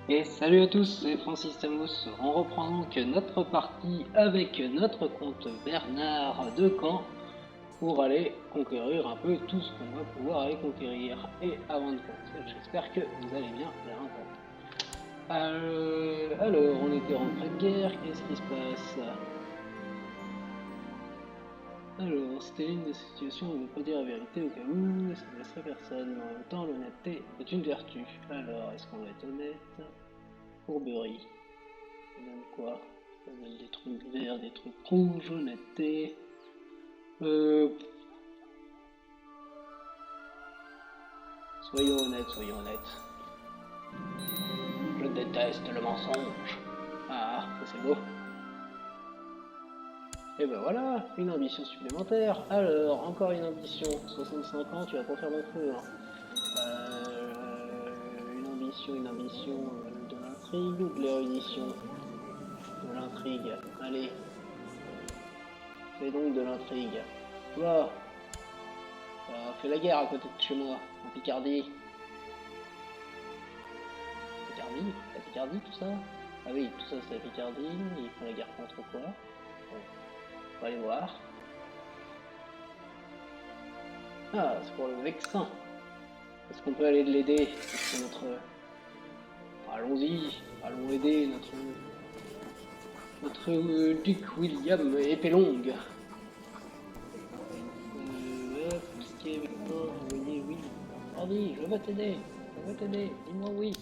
Et salut à tous, c'est Francis Tamos. On reprend donc notre partie avec notre comte Bernard de Caen pour aller conquérir un peu tout ce qu'on va pouvoir aller conquérir. Et avant de commencer, j'espère que vous allez bien, bien entendu. Alors, on était rentré de guerre, qu'est-ce qui se passe? Alors, c'était l'une des situations où il ne faut dire la vérité au cas où, ça ne blesserait personne, mais en même temps, l'honnêteté est une vertu. Alors, est-ce qu'on va être honnête? Courberie. Ça donne quoi? Ça donne des trucs verts, des trucs rouges, honnêteté. Euh, soyons honnêtes, soyons honnêtes. Je déteste le mensonge. Ah, ça c'est beau. Et ben voilà, une ambition supplémentaire. Alors, encore une ambition. 65 ans, tu vas pas faire mon feu. Hein. Une ambition de l'intrigue ou de l'érudition? De l'intrigue. Allez, fais donc de l'intrigue. Là, fais la guerre à côté de chez moi, en Picardie. Picardie? La Picardie, tout ça? Ah oui, tout ça c'est la Picardie. Ils font la guerre contre quoi? Bon, on va aller voir. Ah, c'est pour le Vexin. Est-ce qu'on peut aller l'aider? C'est notre... Allons-y, allons aider notre duc William épée longue. Tout ce qui est Vexin, voyez, oui. Allez, je vais t'aider, dis-moi oui.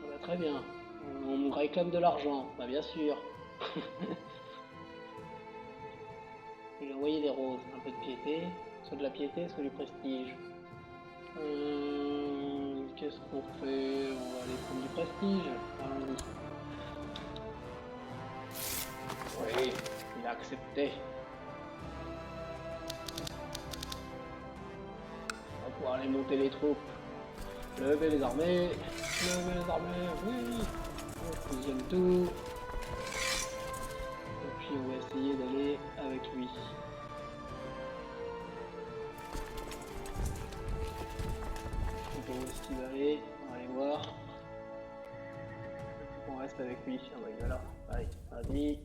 Ah bah, très bien. On me réclame de l'argent, bah bien sûr. Je lui ai envoyé des roses, un peu de piété, soit de la piété, soit du prestige. Qu'est-ce qu'on fait? On va aller prendre du prestige. Allons-y. Oui, il a accepté. On va pouvoir aller monter les troupes. Lever les armées. Lever les armées, oui. On fusionne tout. Et puis on va essayer d'aller avec lui. Où est-ce qu'il va aller? On va aller voir. On reste avec lui. Ah bah il va là. Allez, vas-y.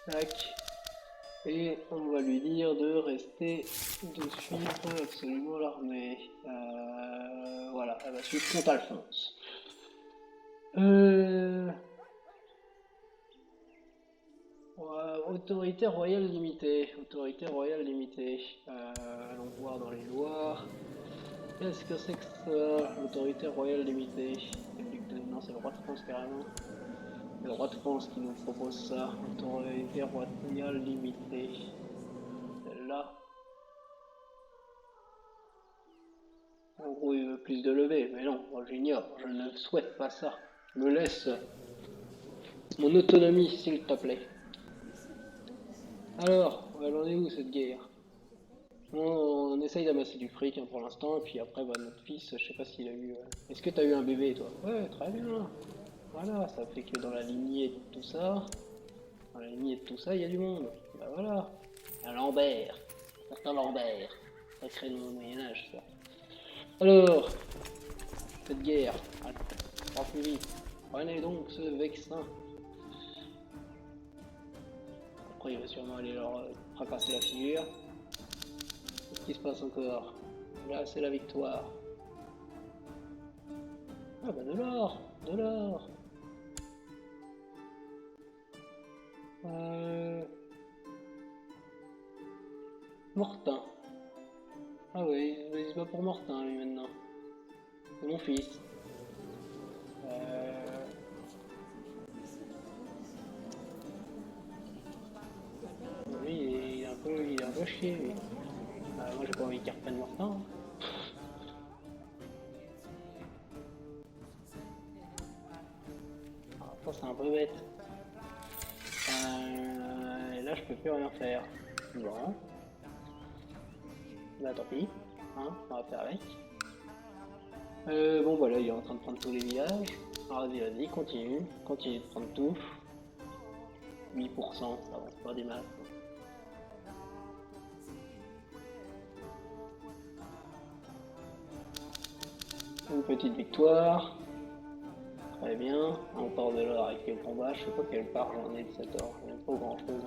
Tac. Et on va lui dire de rester, de suivre absolument l'armée. Voilà, elle va suivre Comte Alphonse. Autorité royale limitée. Autorité royale limitée. Allons voir dans les lois. Qu'est-ce que c'est que ça? L'autorité royale limitée. Non, c'est le roi de France carrément. C'est le roi de France qui nous propose ça. Autorité royale limitée. Celle-là. En gros, il veut plus de levée, mais non, moi j'ignore, je ne souhaite pas ça. Me laisse mon autonomie, s'il te plaît. Alors, elle en est où cette guerre? On essaye d'amasser du fric hein, pour l'instant, et puis après, bah, notre fils, je sais pas s'il a eu. Est-ce que t'as eu un bébé, toi? Ouais, très bien. Voilà, ça fait que dans la lignée de tout ça, il y a du monde. Bah voilà. Un Lambert, certain Lambert, sacré nom au Moyen-Âge, ça. Alors, cette guerre, allez, plus vite. Prenez donc ce Vexin. Après, il va sûrement aller leur fracasser la figure. Qu'est-ce qui se passe encore? Là, c'est la victoire. Ah bah de l'or, de l'or. Mortin. Ah oui, il se bat pour Mortin lui maintenant. C'est mon fils. Lui, il est un peu chier lui. Moi j'ai pas envie qu'il reprenne Mortin. Ah, ça c'est un peu bête. Et là je peux plus rien faire. Bon. Bah tant pis. Hein, on va faire avec. Bon voilà, il est en train de prendre tous les villages. Alors vas-y, continue de prendre tout. 8%, ça avance pas des masses. Une petite victoire. Très bien. Encore de l'or avec le combat. Je sais pas quelle part j'en ai de cet or. J'en ai pas grand chose.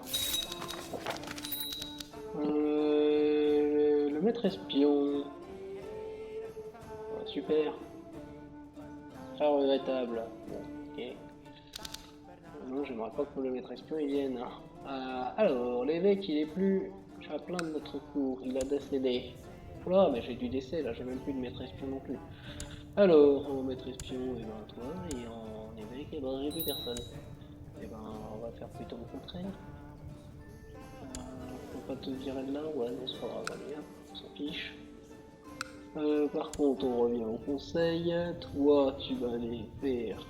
Le maître espion. Super. Très regrettable. Bon, ok. Non, j'aimerais pas que le maître espion il vienne. Alors, l'évêque il est plus chapelain de notre cour. Il a décédé. Oula, mais j'ai du décès là. J'ai même plus de maître espion non plus. Alors, en maître espion, et ben toi, et en évêque, et ben j'ai plus personne. Et ben on va faire plutôt le contraire. On peut pas te virer de là, ouais, non, c'est pas grave, allez, on s'en fiche. Par contre, on revient au conseil. Toi, tu vas aller faire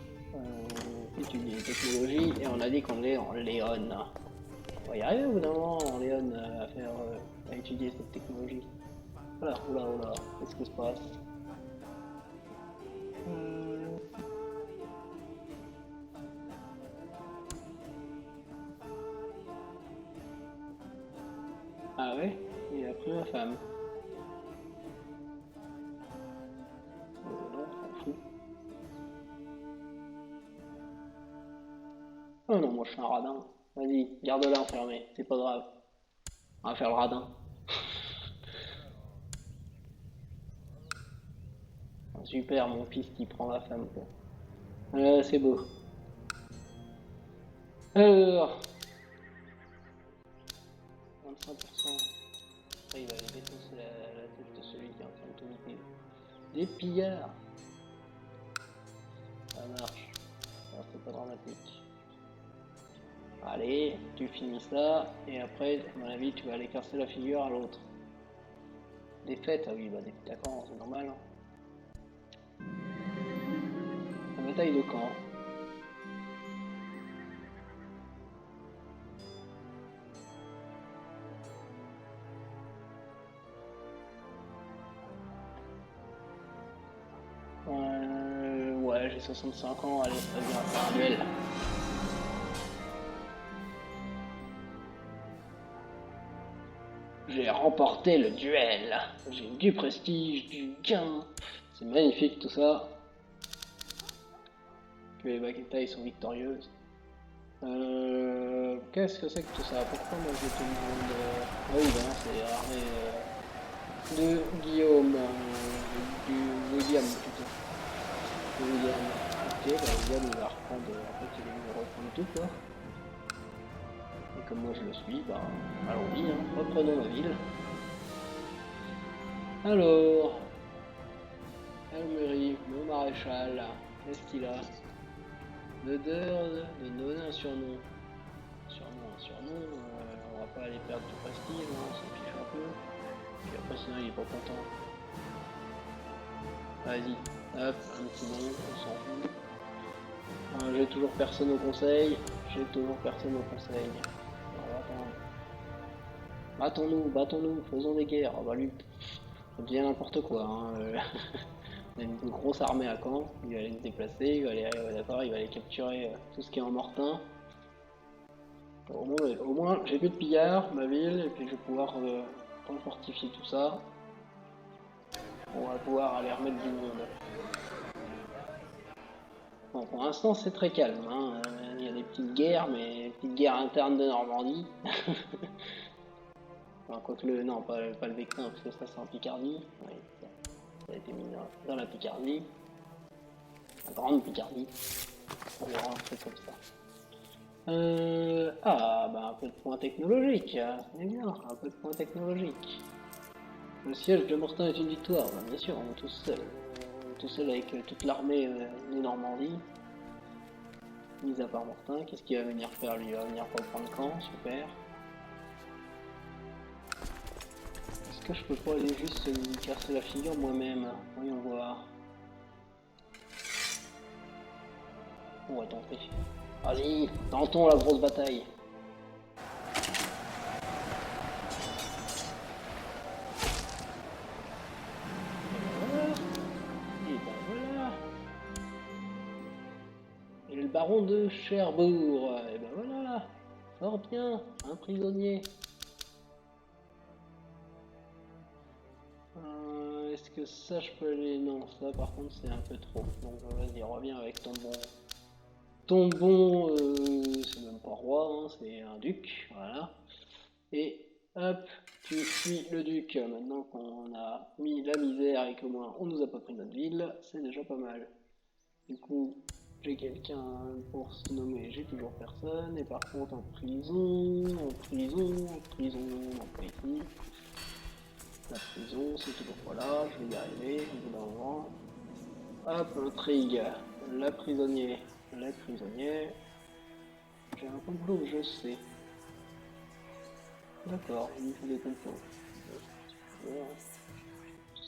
étudier les technologies, et on a dit qu'on est en Léon. On va y arriver au bout d'un moment en Léon à étudier cette technologie. Voilà, oula, qu'est-ce qui se passe? Ah ouais? Il a pris ma femme. Non, on s'en fout. Oh non, moi je suis un radin. Vas-y, garde-la enfermée, c'est pas grave. On va faire le radin. Super, mon fils qui prend la femme, quoi. C'est beau. Alors, 25%. Après, il va aller défoncer la tête de celui qui est en train de tout niquer. Des pillards. Ça marche. Alors, c'est pas dramatique. Allez, tu finis ça, et après, à mon avis, tu vas aller casser la figure à l'autre. Défaite, ah oui, bah d'accord, c'est normal. Hein. La bataille de camp. Ouais, j'ai 65 ans, allez, ça vient faire un duel. J'ai remporté le duel. J'ai du prestige, du gain. C'est magnifique tout ça. Que les Baketai sont victorieuses. Qu'est-ce que c'est que tout ça? Pourquoi moi je te demande... Ah oui, ben c'est l'armée de Guillaume, du William plutôt. De William. Ok, bah William il va reprendre... En fait il va reprendre tout quoi. Et comme moi je le suis, bah allons-y, hein. Reprenons la ville. Alors, Almerie, mon maréchal, qu'est-ce qu'il a? De donner un surnom. Surnom, on va pas aller perdre du prestige, hein, on s'en fiche un peu. Puis après sinon il est pas content. Vas-y, hop, un petit nom, on s'en fout. J'ai toujours personne au conseil. Battons-nous, faisons des guerres. Oh, bah lui, ça devient n'importe quoi. Hein. On a une grosse armée à Caen, il va aller se déplacer, il va aller capturer tout ce qui est en mortin. Au moins j'ai plus de pillards, ma ville, et puis je vais pouvoir fortifier tout ça. On va pouvoir aller remettre du monde. Bon, pour l'instant c'est très calme, hein. Il y a des petites guerres, mais des petites guerres internes de Normandie. Enfin, quoique non, pas le Vexin, parce que ça c'est en Picardie. Oui, ça a été mis dans la Picardie. La grande Picardie. On verra un truc comme ça. Bah un peu de points technologiques, c'est bien, un peu de points technologiques. Le siège de Mortain est une victoire, bah, bien sûr, on est tous seuls avec toute l'armée de Normandie. Mis à part Mortain, qu'est-ce qu'il va venir faire lui? Il va venir reprendre Caen, super. Est-ce que je peux pas aller juste lui casser la figure moi-même? Voyons voir. On va tenter. Vas-y, tentons la grosse bataille. Et ben voilà. Et le baron de Cherbourg. Et ben voilà. Fort bien, un prisonnier. Est-ce que ça je peux aller? Non, ça par contre c'est un peu trop. Donc vas-y, reviens avec ton bon. Ton bon, c'est même pas roi, hein, c'est un duc, voilà. Et hop, tu suis le duc. Maintenant qu'on a mis la misère et qu'au moins on nous a pas pris notre ville, c'est déjà pas mal. Du coup, j'ai quelqu'un pour se nommer, j'ai toujours personne. Et par contre, en prison, donc pas ici. La prison, c'est toujours pas là, je vais y arriver au bout d'un moment. Hop, intrigue, la prisonnier, les prisonniers. J'ai un complot, je sais. D'accord, il faut des complots.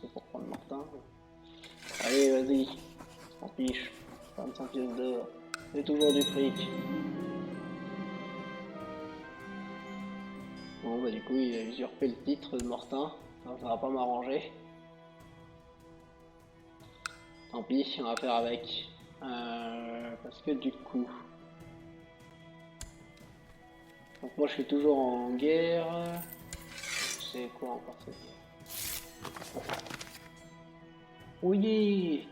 C'est pour prendre Martin. Allez, vas-y, s'en fiche. 25 pièces d'or. C'est toujours du fric. Bon, bah du coup, il a usurpé le titre de Martin. Ça va pas m'arranger. Tant pis, on va faire avec. Parce que du coup... Donc moi, je suis toujours en guerre. C'est quoi encore cette guerre? Oui!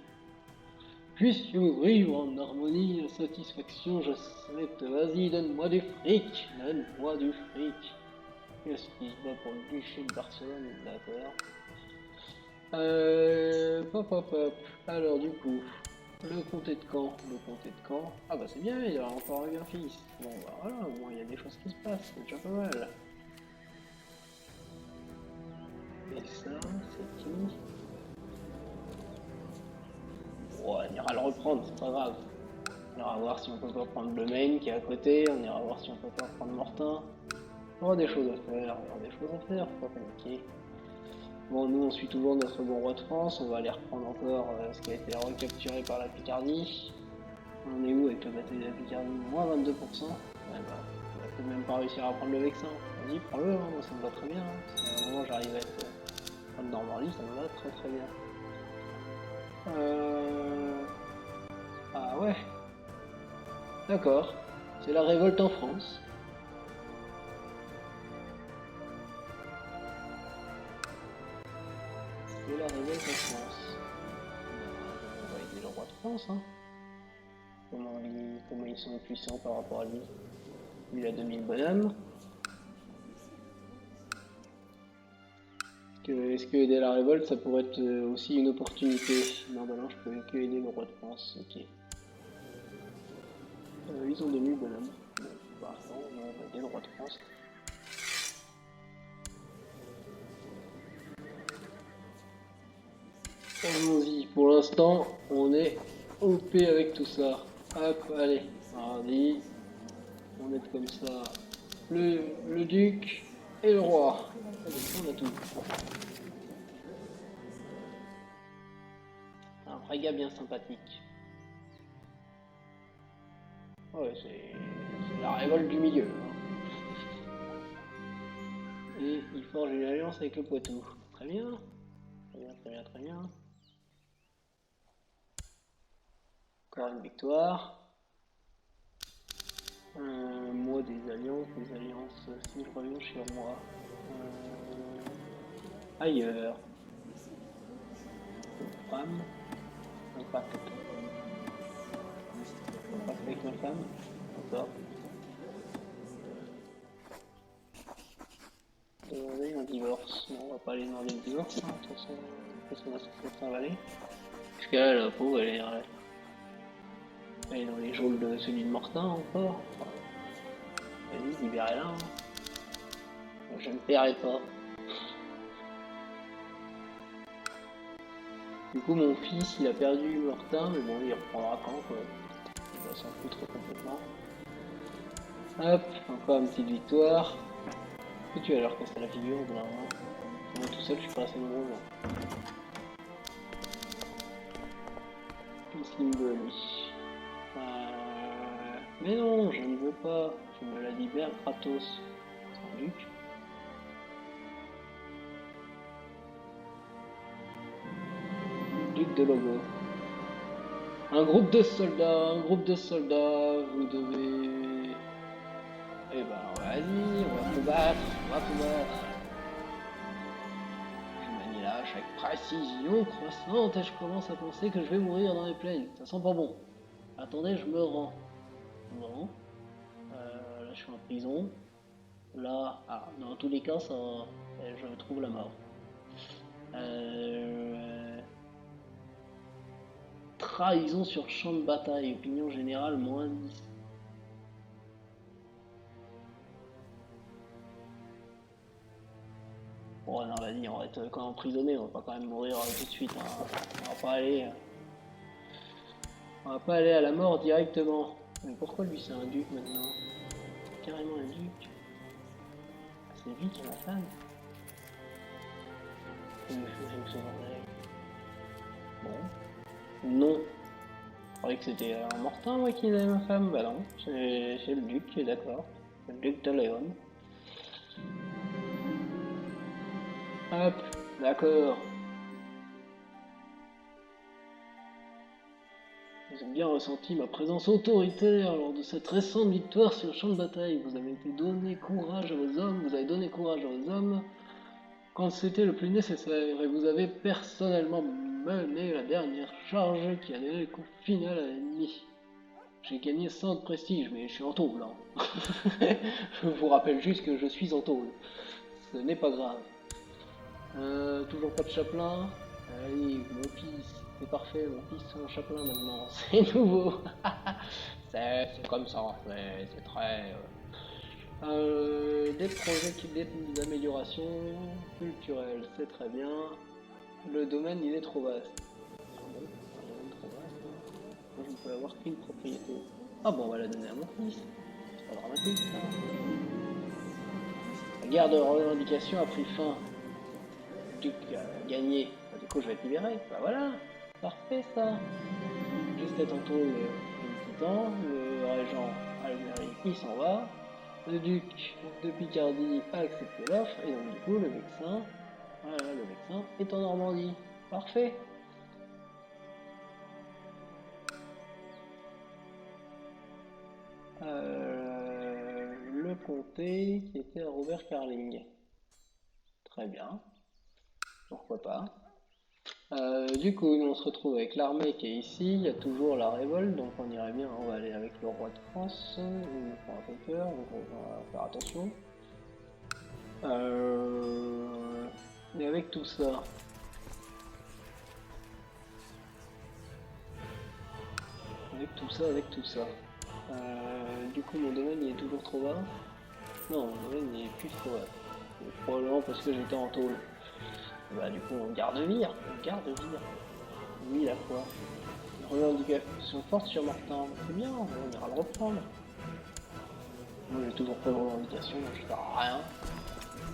Puissions vivre en harmonie et satisfaction, je souhaite. Vas-y, donne-moi du fric! Donne-moi du fric! Qu'est-ce qui se bat pour le duché de Barcelone? D'accord. Hop hop hop. Alors du coup, le comté de Caen. Le comté de Caen. Ah bah c'est bien, il a encore un fils. Bon bah voilà, au moins il y a des choses qui se passent, c'est déjà pas mal. Et ça, c'est qui? Bon, on ira le reprendre, c'est pas grave. On ira voir si on peut pas prendre le Maine qui est à côté, on ira voir si on peut pas prendre Mortain. Il y aura des choses à faire, il y aura des choses à faire, faut pas paniquer. Bon, nous on suit toujours notre bon roi de France, on va aller reprendre encore ce qui a été recapturé par la Picardie. On est où avec la bataille de la Picardie? Moins 22%. Ouais, bah, on va peut-être même pas réussir à prendre le Vexin. Vas-y, prends-le, hein, moi ça me va très bien. Hein. Si à un moment j'arrive à être en Normandie, ça me va très très bien. Ah ouais, d'accord. C'est la révolte en France. C'est la révolte en France. On va aider le roi de France, hein. Comment ils sont puissants par rapport à lui. Il a 2000 bonhommes. Est-ce que aider la révolte, ça pourrait être aussi une opportunité? Non, bah non, je peux que aider le roi de France, ok. Ils ont 2000 bonhommes. Bon, bah non, on va aider le roi de France. Allons-y, pour l'instant, on est OP avec tout ça. Hop, allez, mardi, on est comme ça. Le duc et le roi. On a tout. Un vrai gars bien sympathique. Ouais, c'est la révolte du milieu. Hein. Et il forge une alliance avec le Poitou. Très bien. Très bien, très bien, très bien. Encore une victoire. Moi, des alliances, si je reviens sur moi. Ailleurs. Une femme. Un pacte. Un pacte avec ma femme. D'accord. Demander un divorce. Non, on va pas aller demander le divorce. Hein. De toute façon, qu'est-ce qu'on a censé travailler? Parce que là, la pauvre, elle est dans les geôles de celui de Martin encore. Vas-y, libérez-la. Hein. Je ne paierai pas. Du coup, mon fils, il a perdu Martin, mais bon, il reprendra quand, quoi. Il va s'en foutre complètement. Hop, encore une petite victoire. Que tu vas leur casser la figure, au bout d'un moment. Moi tout seul, je suis pas assez nombreux. Qu'est-ce qu'il me veut, lui? Mais non, je ne veux pas. Je me la libère gratos. C'est un duc. Duc de Logo. Un groupe de soldats, vous devez... Eh ben, Vas-y, on va combattre, on va combattre. Je manie la hache avec précision croissante et je commence à penser que je vais mourir dans les plaines. Ça sent pas bon. Attendez, je me rends. Bon. Là, je suis en prison. Là, dans tous les cas, ça, je trouve la mort. Trahison sur champ de bataille, opinion générale, moins 10. Bon, non, vas-y, on va être quand même emprisonné, on va pas quand même mourir tout de suite. Hein. On va pas aller à la mort directement. Mais pourquoi lui c'est un duc maintenant? Carrément un duc. C'est lui qui est ma femme. Bon. Non. Je croyais que c'était un Mortin, moi, qui avait ma femme. Bah non, c'est le duc qui est d'accord. Le duc de Léon. Hop, d'accord. Vous avez bien ressenti ma présence autoritaire lors de cette récente victoire sur le champ de bataille. Vous avez donné courage à vos hommes, vous avez donné courage à vos hommes quand c'était le plus nécessaire, et vous avez personnellement mené la dernière charge qui a donné le coup final à l'ennemi. J'ai gagné 100 de prestige, mais je suis en tôle. Hein. Je vous rappelle juste que je suis en tôle. Ce n'est pas grave. Toujours pas de chapelain. Allez, mon fils, c'est parfait, mon fils c'est un chapelain maintenant, c'est nouveau. C'est comme ça, c'est très... des projets des améliorations culturelles, c'est très bien. Le domaine il est trop vaste. Ah bon, un domaine trop vaste. Hein. Moi, je ne peux avoir qu'une propriété. Ah bon, on va la donner à mon fils. C'est pas dramatique ça. La guerre de revendication a pris fin. Le duc a gagné. Bah, du coup, je vais être libéré. Bah voilà, parfait ça. Juste être en tôle un petit temps. Le régent Albéric il s'en va. Le duc de Picardie a accepté l'offre et donc du coup le Vexin, voilà, le Vexin est en Normandie. Parfait. Le comté qui était à Robert Carling. Très bien. Pourquoi pas. Du coup, nous on se retrouve avec l'armée qui est ici. Il y a toujours la révolte, donc on irait bien. On va aller avec le roi de France. Il nous fera un peu peur, donc on va faire attention. Et avec tout ça, avec tout ça. Du coup, mon domaine il est toujours trop bas. Non, mon domaine il est plus trop bas. Probablement parce que j'étais en tôle. Bah, du coup, on garde vire. On garde vire. Oui, la quoi. Revendication forte sur Martin. C'est bien, on ira le reprendre. Moi, j'ai toujours pas de revendication, donc je sers à rien.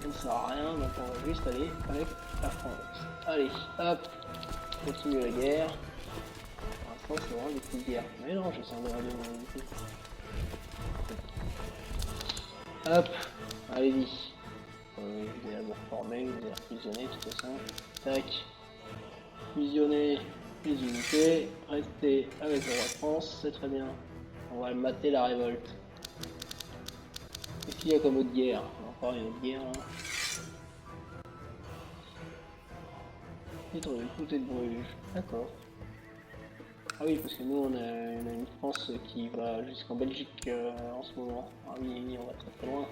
Ça ne sert à rien, donc on va juste aller avec la France. Allez, hop, continue la guerre. Pour l'instant, c'est vraiment des petites guerres. Mais non, je sens de la demande du coup. Hop, allez-y. Vous allez vous reformer, vous allez fusionner de toute façon. Tac. Fusionner les unités. Rester avec le roi de France, c'est très bien. On va mater la révolte. Qu'est-ce qu'il y a comme autre guerre? Encore une autre guerre là. Titre de comté de Bruges. D'accord. Ah oui, parce que nous on a une France qui va jusqu'en Belgique en ce moment. Ah oui, on va très très loin.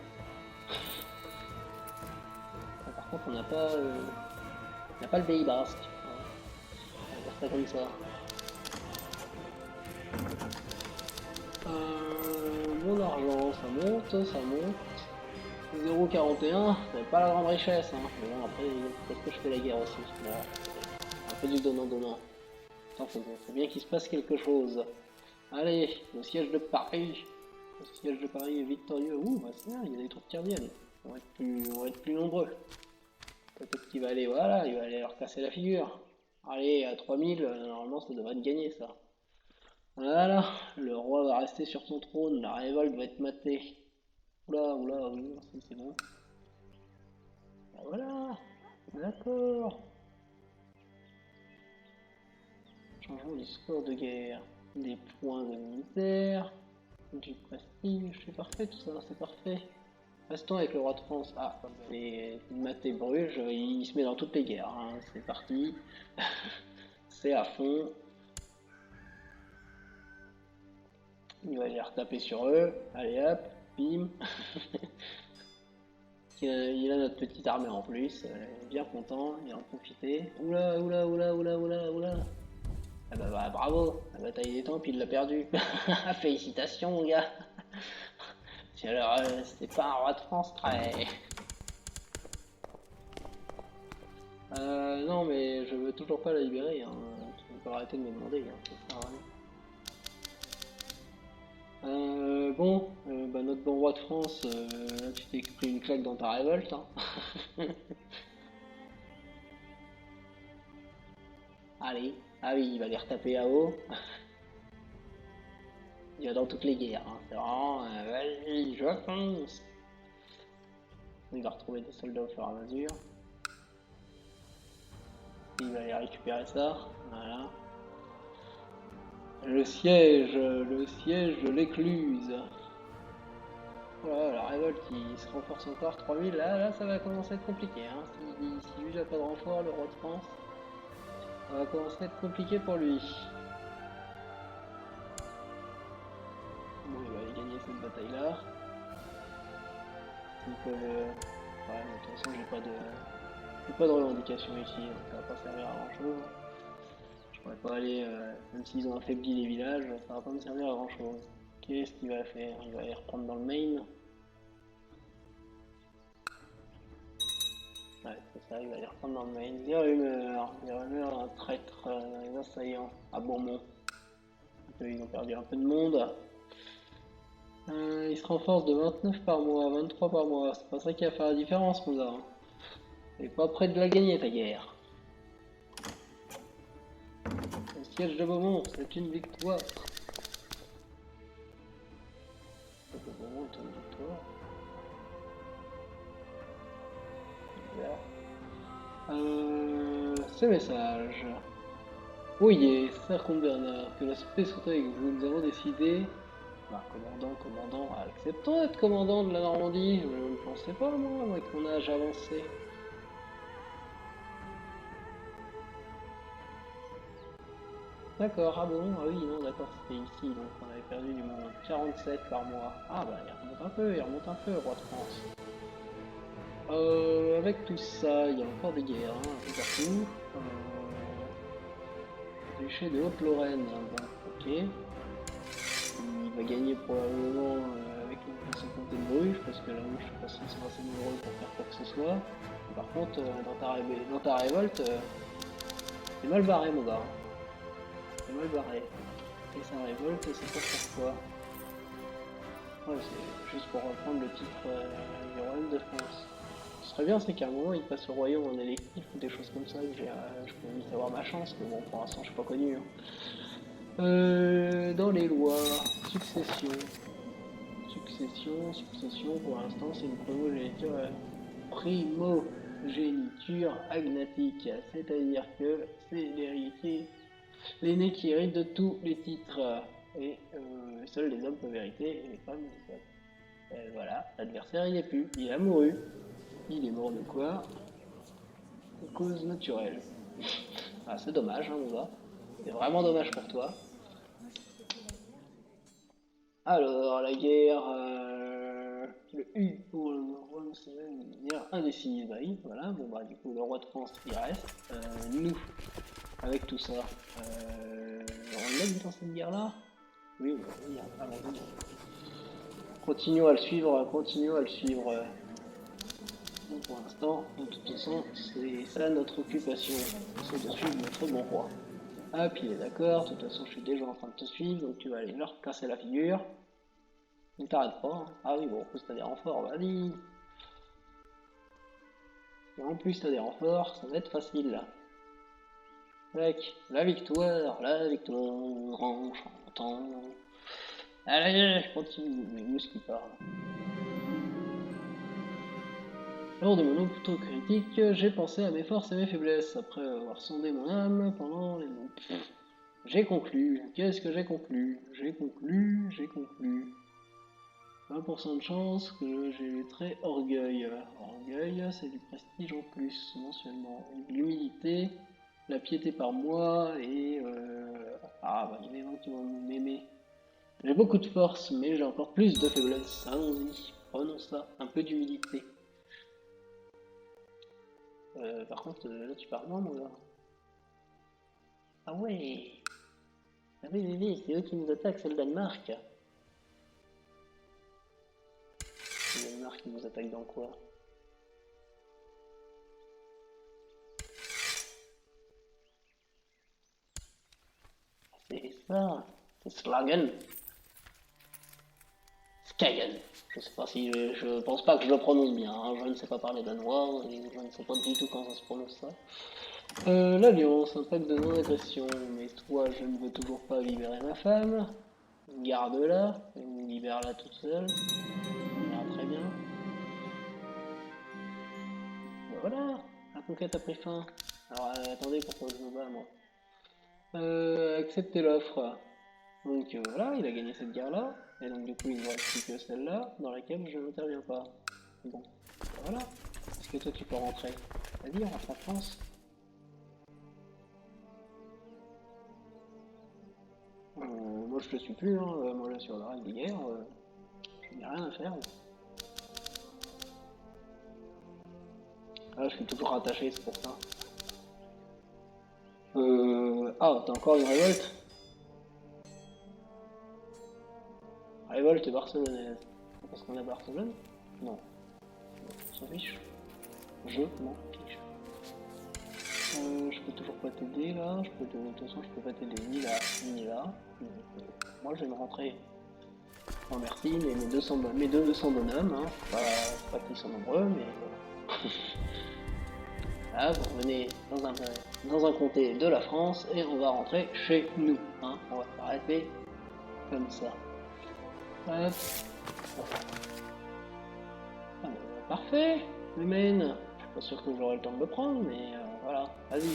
Par contre, on n'a pas le Pays Basque. On va faire ça comme ça. Mon argent, ça monte, ça monte. 0,41, c'est pas la grande richesse. Hein. Mais bon, après, peut-être que je fais la guerre aussi. Bon, un peu du donnant-donnant. Faut bien qu'il se passe quelque chose. Allez, le siège de Paris. Le siège de Paris est victorieux. Ouh, bah c'est bien, il y a des troupes qui reviennent. On va être plus nombreux. Peut-être qu'il va aller, voilà, il va aller leur casser la figure. Allez, à 3000, normalement ça devrait être gagné ça. Voilà, le roi va rester sur son trône, la révolte va être matée. Oula, oula, oui, merci, c'est bon. Ben voilà, d'accord. Changeons du score de guerre, des points de militaire, du prestige, c'est parfait tout ça, c'est parfait. Restons avec le roi de France. Ah, et Maté Bruges, il se met dans toutes les guerres, hein. C'est parti. C'est à fond. Il va aller retaper sur eux. Allez hop, bim. Il a notre petite armée en plus. Il est bien content, il va en profiter. Oula, oula, oula, oula, oula, oula. Ah bah, bravo, la bataille des temps, puis il l'a perdu. Félicitations mon gars. Si alors, c'était pas un roi de France très... non mais je veux toujours pas la libérer, hein. Tu peux arrêter de me demander, hein. Ça sert à rien. Bon, bah, notre bon roi de France, là tu t'es pris une claque dans ta révolte, hein. Allez, ah oui, il va les retaper à haut. Il va dans toutes les guerres, hein. C'est vraiment, vas-y, je fonce. Il va retrouver des soldats au fur et à mesure. Il va aller récupérer ça, voilà. Le siège de l'écluse. Voilà, la révolte il se renforce encore, 3000, là ça va commencer à être compliqué, hein. Si lui n'a pas de renfort, le roi de France, ça va commencer à être compliqué pour lui. Bon, il va aller gagner cette bataille-là. Donc, ouais, de toute façon, j'ai pas de revendication ici, donc ça va pas servir à grand chose. Je pourrais pas aller, même s'ils ont affaibli les villages, ça va pas me servir à grand chose. Qu'est-ce qu'il va faire? Il va aller reprendre dans le main. Ouais, c'est ça, il va aller reprendre dans le main. Des rumeurs, un traître, les assaillants à Bourmont. Ils ont perdu un peu de monde. Il se renforce de 29 par mois, 23 par mois. C'est pas ça qui va faire la différence, mon gars. T'es pas près de la gagner, ta guerre. Le siège de Beaumont, c'est une victoire. Beaumont est une victoire. Ce message. Oui, Sir Comte Bernard, que la paix soit avec vous. Nous avons décidé. Bah, commandant, acceptons d'être commandant de la Normandie. Je ne pensais pas, moi, avec mon âge avancé. D'accord, ah bon, ah oui, non, d'accord, c'était ici, donc on avait perdu du monde. 47 par mois. Ah bah, il remonte un peu, roi de France. Avec tout ça, il y a encore des guerres, hein, un peu partout. Duché de Haute-Lorraine, hein, bon, ok. Il va gagner probablement avec une principauté de Bruges, parce que là où je sais pas s'ils sont assez nombreux pour faire quoi que ce soit. Par contre, dans ta révolte, c'est mal barré, mon gars. C'est mal barré. Et sa révolte, c'est pas pourquoi. Ouais, c'est juste pour reprendre le titre du royaume de France. Ce serait bien, c'est qu'à un moment il passe au royaume en électif ou des choses comme ça, que je peux vite avoir ma chance, mais bon, pour l'instant je suis pas connu, hein. Dans les lois, succession. Succession, pour l'instant c'est une primogéniture agnatique, c'est-à-dire que c'est l'héritier, l'aîné qui hérite de tous les titres, et seuls les hommes peuvent hériter, et les femmes les hommes. Voilà, l'adversaire il est plus, il a mouru, il est mort de quoi? De cause naturelle. Ah, c'est dommage, hein, mon gars. C'est vraiment dommage pour toi. Alors, la guerre, le U pour le roi, c'est une guerre indécise. Bah oui, voilà, bon bah du coup le roi de France il reste. Nous, avec tout ça, on l'aide dans cette guerre-là? Oui, oui, allons-y. Continuons à le suivre, continuons à le suivre. Pour l'instant, de toute façon, c'est ça notre occupation, c'est de suivre notre bon roi. Ah, puis il est d'accord, de toute façon je suis déjà en train de te suivre, donc tu vas aller leur casser la figure. Ne t'arrête pas, hein. Ah oui, bon, en plus t'as des renforts, vas-y. Et en plus t'as des renforts, ça va être facile là. Tac, la victoire, en chantant. Allez, je continue, mais où est-ce qu'il parle? Lors de mon autocritique, j'ai pensé à mes forces et mes faiblesses, après avoir sondé mon âme pendant les mots. J'ai conclu. Qu'est-ce que j'ai conclu? J'ai conclu. 20% de chance que j'ai le trait orgueil. Orgueil, c'est du prestige en plus, mensuellement. L'humilité, la piété par moi et... Ah, bah, il y a des gens qui vont m'aimer. J'ai beaucoup de force, mais j'ai encore plus de faiblesse. Allons-y, prenons ça. Un peu d'humilité. Par contre, là, tu pars loin, mon gars. Ah ouais! Ah oui, oui, oui, c'est eux qui nous attaquent, c'est le Danemark. Le Danemark qui nous attaque dans quoi? C'est ça, c'est Slagen. Skagen. Je sais pas si je pense pas que je le prononce bien, hein. Je ne sais pas parler danois et je ne sais pas du tout comment ça se prononce ça. L'alliance, un pacte de non-agression, mais toi je ne veux toujours pas libérer ma femme. Garde-la, ou libère-la toute seule. On verra très bien. Voilà, la conquête a pris fin. Alors attendez, pourquoi je me bats moi? Acceptez l'offre. Donc voilà, il a gagné cette guerre-là, et donc du coup il ne reste plus que celle-là, dans laquelle je n'interviens pas. Bon, voilà. Est-ce que toi tu peux rentrer? Vas-y, on rentre en France. Moi je te suis plus, hein. Moi là sur le reste des guerres, je n'ai rien à faire. Ah, je suis toujours attaché, c'est pour ça. Ah, t'as encore une révolte? Révolte barcelonaise. Parce qu'on a Barcelone? Non, on s'en fiche. Je m'en fiche. Je peux toujours pas t'aider là, de toute façon je peux pas t'aider ni là ni là. Donc, moi je vais me rentrer. Bon, merci, mais mes 200 bonhommes, hein, pas qu'ils sont nombreux, mais là vous revenez dans un comté de la France et on va rentrer chez nous. Hein, on va s'arrêter comme ça. Hop. Ah, parfait, le main. Je suis pas sûr que j'aurai le temps de le prendre, mais voilà, vas-y.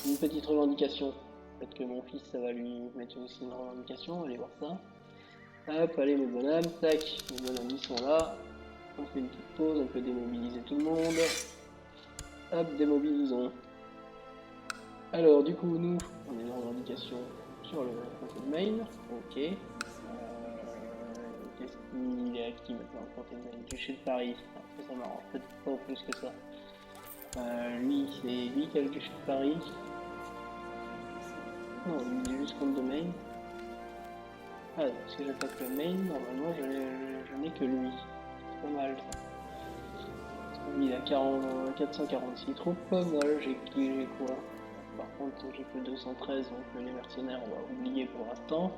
Une petite revendication. Peut-être que mon fils, ça va lui mettre aussi une revendication, allez voir ça. Hop, allez mes bonhommes, tac, mes bonhommes ils sont là. On fait une petite pause, on peut démobiliser tout le monde. Hop, démobilisons. Alors du coup, nous, on est en revendication sur le comté de main. Ok. Qu'est-ce qu'il est acquis maintenant, le comté de main? Duché de Paris. Après, ça m'arrange peut-être pas plus que ça. Lui, c'est lui qui a le duché de Paris. Non, lui, il est juste contre de main. Ah, si j'attaque le main, normalement, je n'ai que lui. C'est pas mal ça. Il a 446 troupes, moi j'ai quoi? Par contre j'ai que 213, donc les mercenaires on va oublier pour l'instant.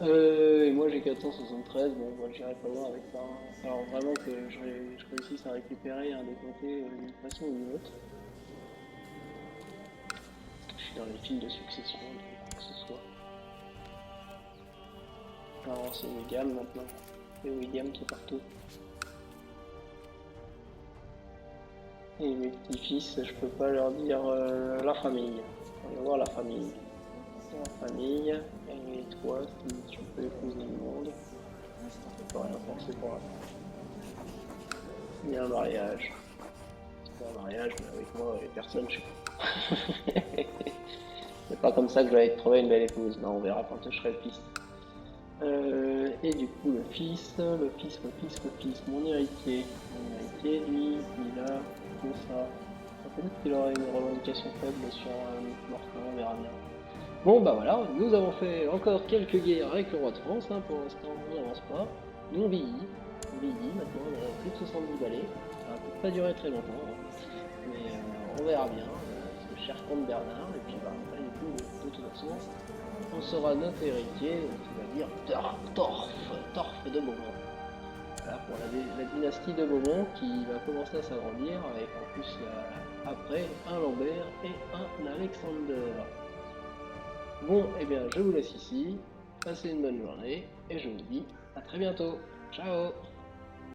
Et moi j'ai 473, bon moi j'irai pas loin avec ça. Alors vraiment que je réussisse à récupérer un des comtés d'une façon ou d'une autre. Je suis dans les fils de succession, que ce soit. Alors c'est William maintenant. C'est William qui est partout. Et mes petits-fils, je peux pas leur dire la famille. On va voir la famille. La famille, et toi, si tu peux épouser le monde, je peux rien penser pour l'instant. Il y a un mariage. C'est un mariage, mais avec moi et personne, je sais pas. C'est pas comme ça que je vais trouver une belle épouse. Non, on verra quand je serai le fils. Et du coup, le fils, mon héritier. Mon héritier, lui, il a tout ça. Peut-être qu'il aura une revendication faible sur Morcon, on verra bien. Bon bah voilà, nous avons fait encore quelques guerres avec le roi de France, hein, pour l'instant on n'avance pas. Nous on vieillit, maintenant on a plus de 70 balais, ça va peut-être pas durer très longtemps, hein. Mais on verra bien, ce cher comte Bernard, et puis bah après du coup, de toute façon, on sera notre héritier, qui va dire Torf de Beaumont. Voilà, pour la dynastie de Beaumont qui va commencer à s'agrandir, avec en plus après un Lambert et un Alexander. Bon, eh bien, je vous laisse ici. Passez une bonne journée et je vous dis à très bientôt. Ciao!